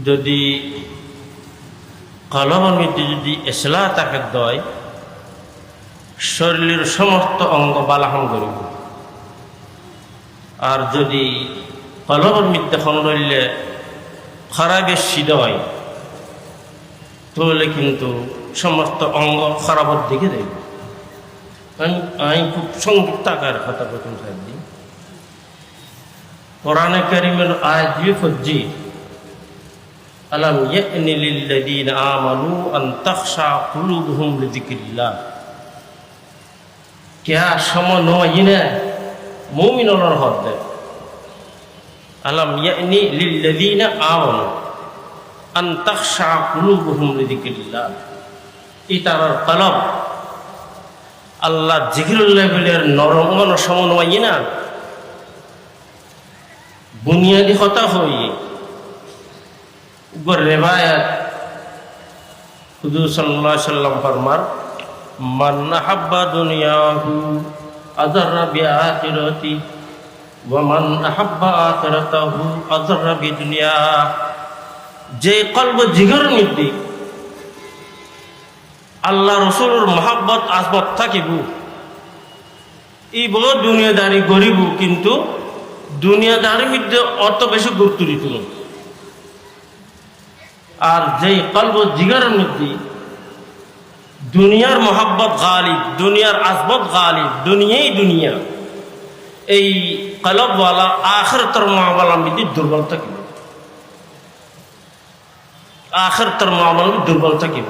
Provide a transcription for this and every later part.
যদি কলমের মধ্যে যদি ইসলাহ তাকে দেয় শরীরের সমস্ত অঙ্গ বালাহাম করিব। আর যদি কলমের মধ্যে রইলে খারাপের সিদ্ধ হয় তাহলে কিন্তু সমস্ত অঙ্গ খারাপের দিকে দেব। আমি খুব সংক্ষিপ্ত আকার কথা প্রথম থাকবি। কোরআনে কারীমের আয়াত দিয়ে ফজি আলাম ইয়ানি লিল্লাযীনা আমানু আন তাখশা কুলুবুহুম লিযিকরিল্লাহ। क्या সময় নয় না মুমিনের হদে আলাম ইয়ানি লিল্লাযীনা আমানু আন তাখশা কুলুবুহুম লিযিকরিল্লাহ। ইতারার কলব আল্লাহ জিকিরুল্লাহ বলে নরম মন সময় নয় না বুনিয়াদি কথা হই উপর রেবায়াত হুজুর সাল্লাল্লাহু আলাইহি সাল্লাম ফরমান মান আহাব্বা দুনিয়াহু আযরা বিআখিরাতি ওয়া মান আহাব্বা আখিরাতাহু আযরা বিদুনিয়া। যে কলব জিগর নিদি আল্লাহ রাসূলের মহব্বত আসবত থাকিব এই বড় দুনিয়াদারি গরিব কিন্তু দুনিয়াদারির মধ্যে অত বেশি গুরুত্ব দিত না। আর যেই কলব জিগরের মধ্যে দুনিয়ার মহব্বত গালিব দুনিয়ার আসবত গালিব দুনিয়াই দুনিয়া এই কলবওয়ালা আখিরাতের মামলার মধ্যে দুর্বল থাকিব আখিরাতের মামলার মধ্যে দুর্বল থাকিব।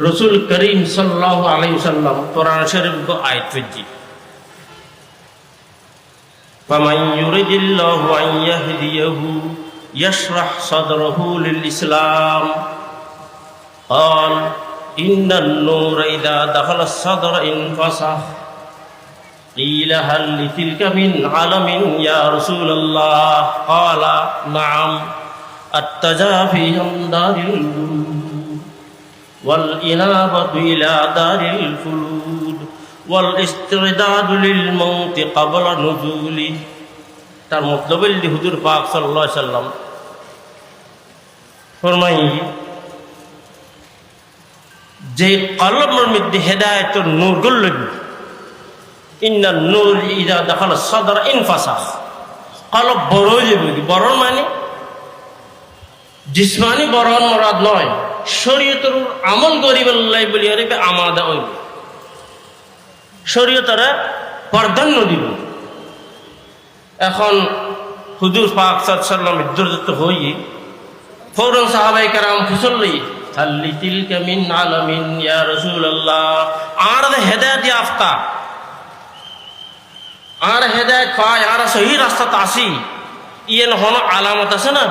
রাসূল করিম সাল্লাল্লাহু আলাইহি ওয়াসাল্লাম কোরআন শরীফ को आयत ফজি فمن يريد الله أن يهديه يشرح صدره للإسلام قال إن النور إذا دخل الصدر انفسح قيل هل لتلك من علم يا رسول الله قال نعم التجافي عن دار الجلود والإنابة إلى دار الخلود والاستعداد للموت قبل نزوله। তার মতলব হল হুজুর পাক সাল্লাল্লাহু আলাইহি সাল্লাম ফরমাই যে কলমের মধ্যে হেদায়েতের নূর গল ইন্নান নূর ইযা দাখালা সাদর ইনফাসাহ। কলব বড় যাবে বড় মানে জিসমানি বড় মুরাদ নয় শরীয়তের আমল করিবাল্লাহ বলি আরে আমাদা হইব শরীয়তের প্রাধান্য দিব। এখন হুজুর পাক সাল্লাল্লাহু আলাইহি সাল্লাম ইদ্দত হই ফৌরন সাহাবায়ে কেরাম ফুসল্লি হাল্লি তিলকা মিন আলামিন ইয়া রাসূলুল্লাহ। আর হেদায়েত ইয়াফতা আর হেদায়েত পায় আর সহি রাস্তাতে আসি ইয়েন হন আলামত আছে না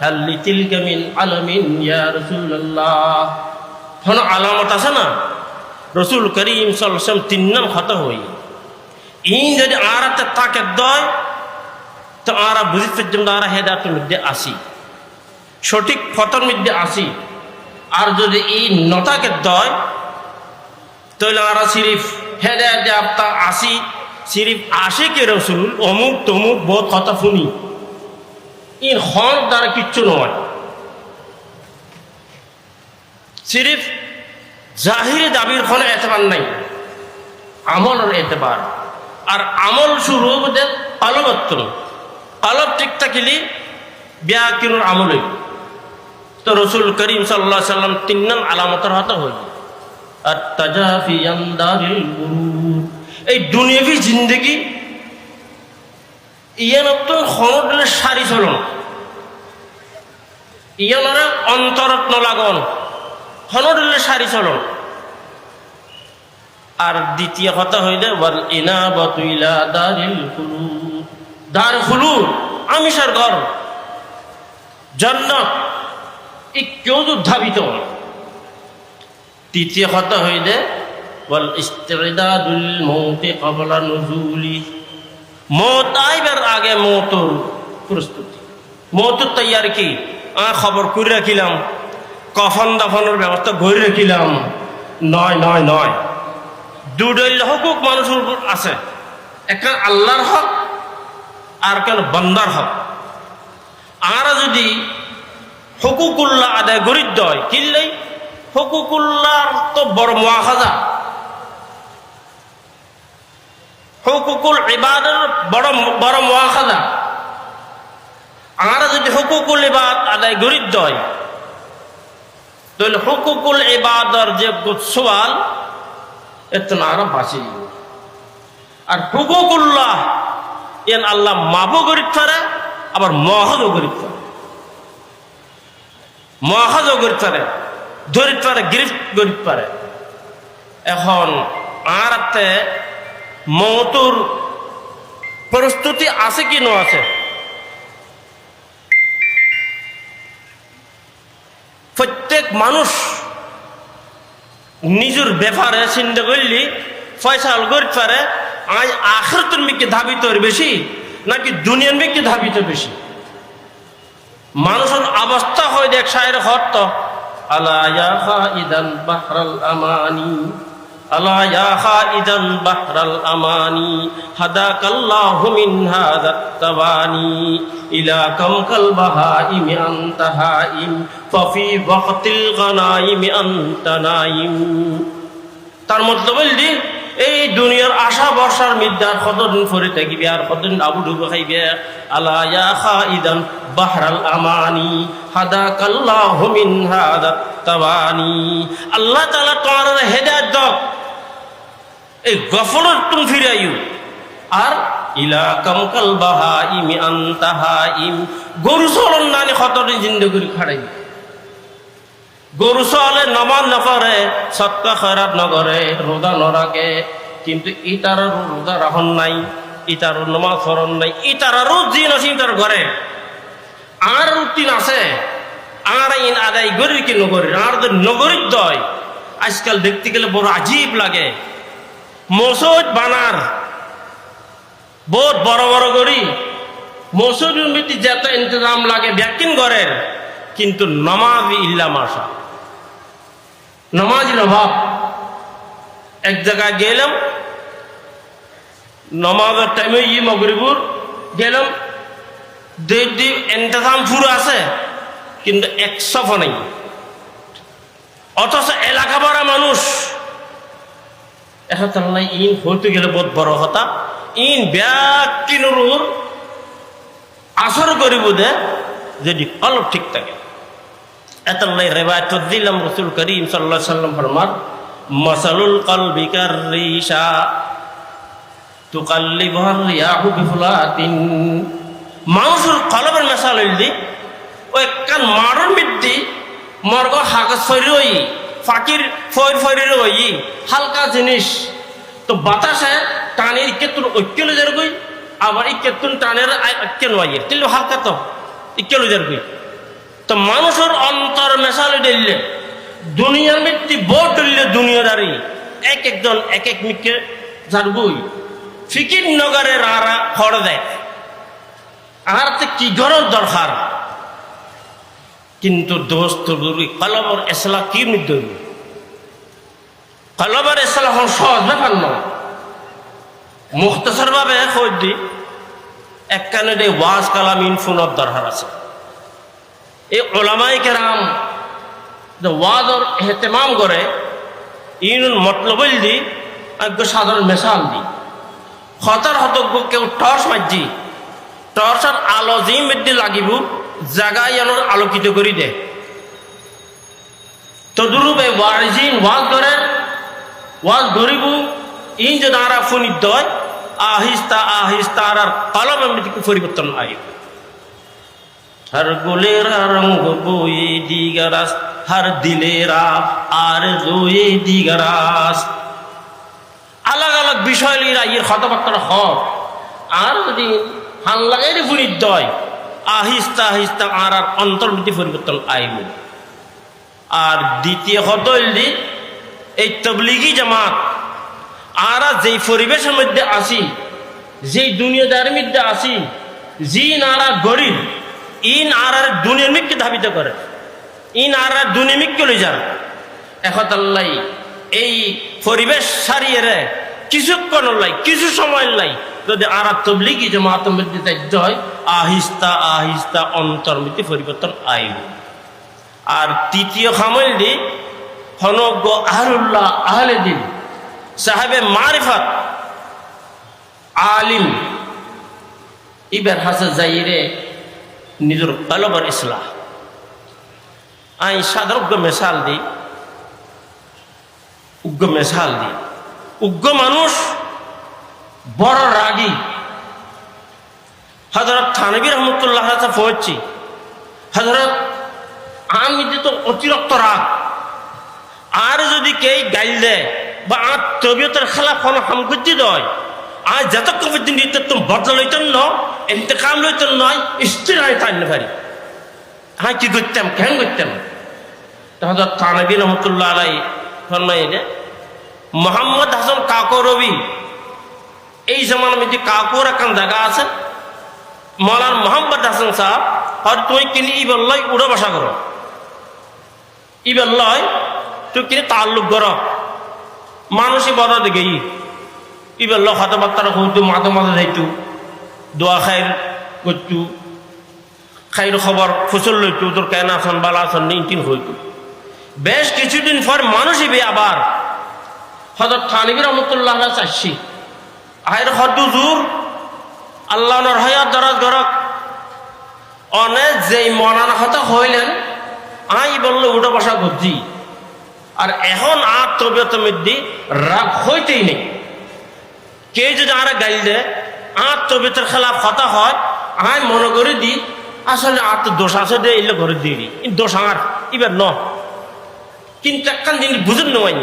হাল্লি তিলকা মিন আলামিন ইয়া রাসূলুল্লাহ হন আলামত আছে না। রাসূল করিম সাল্লাল্লাহু আলাইহি ওয়াসাল্লাম তিন নাম হত হই ইন যদি আরাতে তাকে দয় তো আরা বুঝি পর্যন্ত আরা হেদায়েতের মধ্যে আসি সঠিক ফতর মধ্যে আসি। আর যদি এই নতাকে দয় তাহলে আরা সিরিফ হেদায়েত আপতা আসি সিরিফ আশিকে রাসূল অমুক তমুক বহুত কথা শুনি ইন হর দ্বারা কিচ্ছু নয়। সিরিফ জাহিরি দাবির কোনো এতবার নাই আমলের এতবার। আর আমল শুরু হবে কলবত্তর কলব ঠিক থাকিলে বিয়াকিনুর আমল হইব। তো রাসূল করিম সাল্লাল্লাহু আলাইহি সাল্লাম তিন নাম আলামতের হাতে হইল আত-তাজাফি আন দারিল গুরুর। এই দুনিয়াবি জিন্দেগি ইয়ানত খনদলে সারি চলন ইয়ানরা অন্তরত নলাগন খনদলে সারি চলন। আর দ্বিতীয় কথা হইলে ওয়াল ইনাবাতু ইলা দারিল খুলুদ। দার খুলুদ আমিষের ঘর জান্নাত এই কেউ উদ্ধাবিত। তৃতীয় কথা হইলে ওয়াল ইস্তিদাদুল মৌতি ক্বাবলা নুজুলি। মৌত আইবার আগে মৌতর প্রস্তুতি মৌতর তৈয়ার কি খবর করে রাখিলাম কফন দাফনের ব্যবস্থা করে রাখিলাম নয় নয় নয়। দুইটা হকুক মানুষের উপর আছে একটা আল্লাহর হক আর কেন বান্দার হক। আর যদি হুকুকুল্লাহ আদায় গরিদ্দ হয় কিনলেই হুকুকুল্লাহ তো বড় মুআখাযা, হুকুকুল ইবাদের বড় বড় মুআখাযা। আর যদি হুকুকুল ইবাদ আদায় গরিদ্দ হয় তাহলে হুকুকুল ইবাদর যে সওয়াল এত না আরো বাঁচি। আর হুকুকুল্লাহ এন আল্লাহ মাফও করিত পারে আবার মুআখাযাও করিত পারে, মুআখাযাও করিত পারে, ধরিত পারে, গিরফত করিত পারে। এখন আর মওতুর প্রস্তুতি আছে কি না আছে? প্রত্যেক মানুষ নিজের ব্যাপারে চিন্তা করলে ফয়সাল করতে পারে আজ আখিরাতের মিকে ধাবিত বেশি নাকি দুনিয়ার মিকে ধাবিত বেশি। মানুষের অবস্থা হয় দেখ শায়ের হত আলা ইয়া খাইদান বাহরাল আমানি, আলা ইয়া খাইদান বাহরাল আমানি হাদাকাল্লাহু মিন হাযাত তাবানি ইলা কামকাল বাহাইম আনতা হাইম ফাফি ওয়াক্তিল গানাইম আনতা নাইম। তার মতলব বললি এই দুনিয়ার আশা বর্ষার মিদ্যার কতদিন পরে থাকিবে আর কতদিন আবু ডুবু খাইবে। আলা ইয়া খাইদান বাহরাল আমানি হাদাকাল্লাহু মিন হাযাত তাবানি। আল্লাহ তাআলা তোমার হেদায়েত দাও, এই গফলত তুমি ফিরাইও। আর ইলা কামকাল বাহাইম আনতা হাইম, গরু চলন নানি কতদিন জিন্দগি খাড়াই, গরু চলে নমাজ নকরে, সৎকা খয়রাত নকরে, রোজা নরাখে, কিন্তু ইতারও রোজা রাখন নাই, ইতারও নমাজ পড়ন নাই, ইতারও দিন আছে ইতার ঘরে। আর রুটিন আছে, আর ইন আদায় করি কি নগরী, আর নগরীর দয় আজকাল দেখতে গেলে বড় আজীব লাগে। মসজিদ বানার বহুত বড় বড় করি, মসজিদের মধ্যে যত ইন্তজাম লাগে ব্যাকিন ঘরের, কিন্তু নমাজ ইল্লা মাশা, নমাজের অভাব। এক জায়গায় গেলাম নমাজের টাইমে মগরিবুর গেলাম, দেখি ইন্তজাম পুরো আছে কিন্তু এক সফা নেই। অথচ এলাকা ভরা মানুষ এখন ইন হইতে গেলে বহুত বড় কথা, ইন ব্যাকিনুর আসর করিব দে যদি অলপ ঠিক থাকে। এতলাই রেবায়ত দিলাম রাসূল করিম সাল্লাল্লাহু আলাইহি ওয়াসাল্লাম ফরমান মাসালুল কলবি কাররিশা তুকাল্লিবুর রিয়াহু বিফুলাতিন। মানুষের কলবের মিসাল হইলি ওই কান মারুর মিদ্দি মর্গ হাগজ ফইরই ফাকির ফইর ফইরের ওই হালকা জিনিস তো বাতাসে টানের ইকেতুন ঐক্যলে যার গই, আবার ইকেতুন টানের ঐক্য নয় তিল হালকা তো ইকেলে যার গই। তো মানুষের অন্তর মেশালে দিলে দুনিয়ার মৃত্যু বোট দিলে দুনিয়াদারি এক একজন এক এক মিকে যার বই ফিকির নগরে রারা খড় দেয় আর কি গরজ দরকার। কিন্তু দোস্ত কলবর এসলা কি মৃত্যু, কলবর এসলা হল সহজ ব্যাপার নয়। মুখতসর ভাবে খোঁজ দি এক কানে ওয়াজ কালাম ইনফুনের দরকার আছে। এই ওলামায়ে কেরাম যে ওয়াজর এহতেমাম করে ইন মতলব দি সাধারণ মেশাল দি হতার হতজ্ঞ কেউ টর্চ মারজি, টর্চের আলো যে মেদি লাগিব জায়গায় আলোকিত করে দে। তদুরূপে ওয়াজিন ওয়াজ ধরে ওয়াজ ধরিব ইন যদি আর ফোনিত দয় আহিস্তা আহিস্তা আর কলম এমনিকে পরিবর্তন আইব। हर गुलेरा रंग बोए दिगरास हर दिलेरा আর জোয়ে দিগরাস। আলাগ আলাগ বিষয় লিরা ইয়ের কথাবার্তা হক আর যদি হান লাগাই ফুনিত দয় আহিস্তা আহিস্তা আর আর অন্তর্ভুক্তি পরিবর্তন আইব। আর দ্বিতীয় হতলি এই তবলিগি জামাত আর যেই পরিবেশের মধ্যে আসি, যেই দুনিয়াদারির মধ্যে আসি, জি নারা গরিব ইন আর আর দুনিয়ার মিককে ধাবিত করে, ইন আর আর দুনিয়া মিককে লই যান। একতাল্লাই এই পরিবেশ সারিয়ে রে কিছুক্ষণ লাই কিছু সময় লাই যদি আর তবলিগি জামাতের মধ্যে হয় আহিস্তা আহিস্তা অন্তর্মিতি পরিবর্তন আইব। আর তৃতীয় খামল দি হনজ্ঞ আহলুল্লাহ আহলে দিন সাহেবে মারিফাত আলিম ইবার হাসে যাইরে নিজের কলবর ইসলাহ আই সাধারণ মেশাল দি উগ্র মেশাল দি উগ্র মানুষ বড় রাগী হযরত থানবী রহমতুল্লাহ কাছে পৌঁছছি হযরত আমি তো অতিরিক্ত রাগ আর যদি কে গাইল দেয় বা আর তবিয়তের খেলাফ কোনো হামকুজ্জি দেয় আর যতক্ষণ পর্যন্ত তুমি বদলা লইতেন ন ইন্তেকাম লইতেন নয় স্থির হয় টানতে পারি হ্যাঁ কি করতাম কেন করতাম হযরত থানবী রহমতুল্লাহ আলাই ফরমাইলে মোহাম্মদ হাসান কাকরবি এই জমানার মধ্যে কাকুর এখন জায়গা আছে মৌলানা মোহাম্মদ হাসান সাহেব আর তুই কিনি ইবল্লয় উড়ো বসা করো ইবল্লয় তুই কিনে তাল্লুক করো মানুষই বড় দিকে ইবল্ল কথাবার্তা হইতো মাঝে মাঝে যাইতো দোয়া খাইর করতু খাইর খবর ফসল লইতো তোর কেন আসন বালা আসন নিন হইতো বেশ কিছুদিন পর মানুষ ইবে আবার হযরত থানবী রহমতুল্লাহ চাচ্ছি আয়ের হদ্দু জোর আল্লাহ হায়াত দরাজ গরক অনেক যেই মরানা কথা হইলেন আই বললো উঠা বসা করছি আর এখন আর তবিয়ত মধ্যে রাগ হইতেই নেই কে যদি আর গাইল দেয় আর তবিয়তের খেলাফ কথা হয় আই মনে করে দি আসলে আর তো দোষ আছে দে এলে ঘরে দিয়ে দিই দোষ আর এবার ন কিন্তু একখান জিনিস বুঝেন নয়